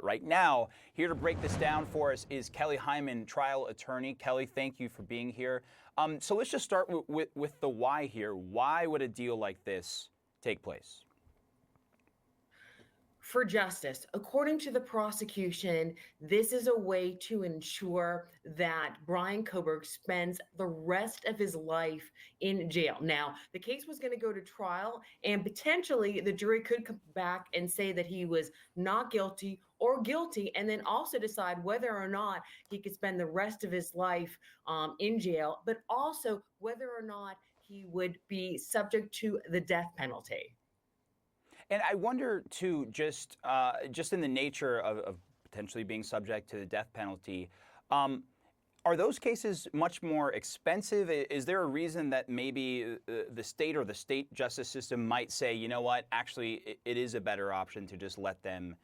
right now, here to break this down for us is Kelly Hyman, trial attorney. Kelly, thank you for being here. So let's just start with the why here. Why would a deal like this take place? For justice. According to the prosecution, this is a way to ensure that Bryan Kohberger spends the rest of his life in jail. Now, the case was going to go to trial, and potentially the jury could come back and say that he was not guilty or guilty, and then also decide whether or not he could spend the rest of his life in jail, but also whether or not he would be subject to the death penalty. And I wonder too, just in the nature of potentially being subject to the death penalty, are those cases much more expensive? Is there a reason that maybe the state or the state justice system might say, you know what, actually it is a better option to just let them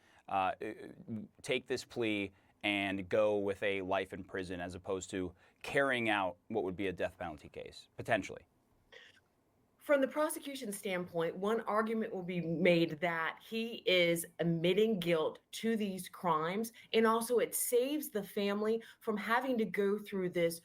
take this plea and go with a life in prison as opposed to carrying out what would be a death penalty case, potentially? From the prosecution standpoint, one argument will be made that he is admitting guilt to these crimes, and also it saves the family from having to go through this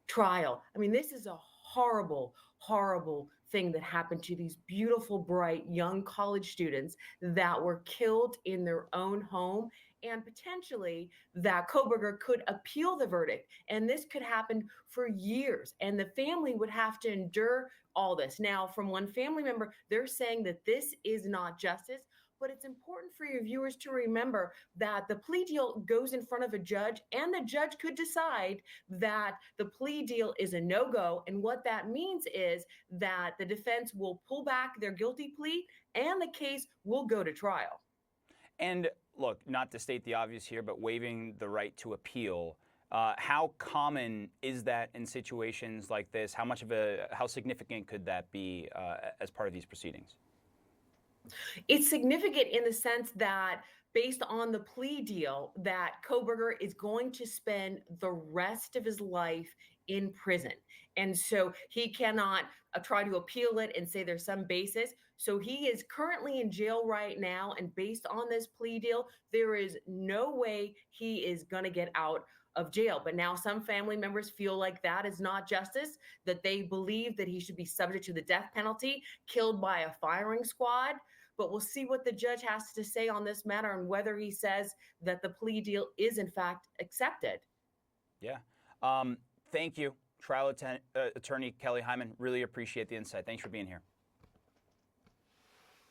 trial. I mean, this is a horrible, horrible thing that happened to these beautiful, bright, young college students that were killed in their own home. And potentially that Kohberger could appeal the verdict. And this could happen for years. And the family would have to endure all this. Now, from one family member, they're saying that this is not justice. But it's important for your viewers to remember that the plea deal goes in front of a judge, and the judge could decide that the plea deal is a no-go. And what that means is that the defense will pull back their guilty plea and the case will go to trial. And look, not to state the obvious here, but waiving the right to appeal. How common is that in situations like this? How significant could that be as part of these proceedings? It's significant in the sense that based on the plea deal that Kohberger is going to spend the rest of his life in prison. And so he cannot try to appeal it and say there's some basis. So he is currently in jail right now. And based on this plea deal, there is no way he is going to get out of jail. But now some family members feel like that is not justice, that they believe that he should be subject to the death penalty, killed by a firing squad. But we'll see what the judge has to say on this matter and whether he says that the plea deal is in fact accepted. Yeah. Thank you, trial attorney Kelly Hyman. Really appreciate the insight. Thanks for being here.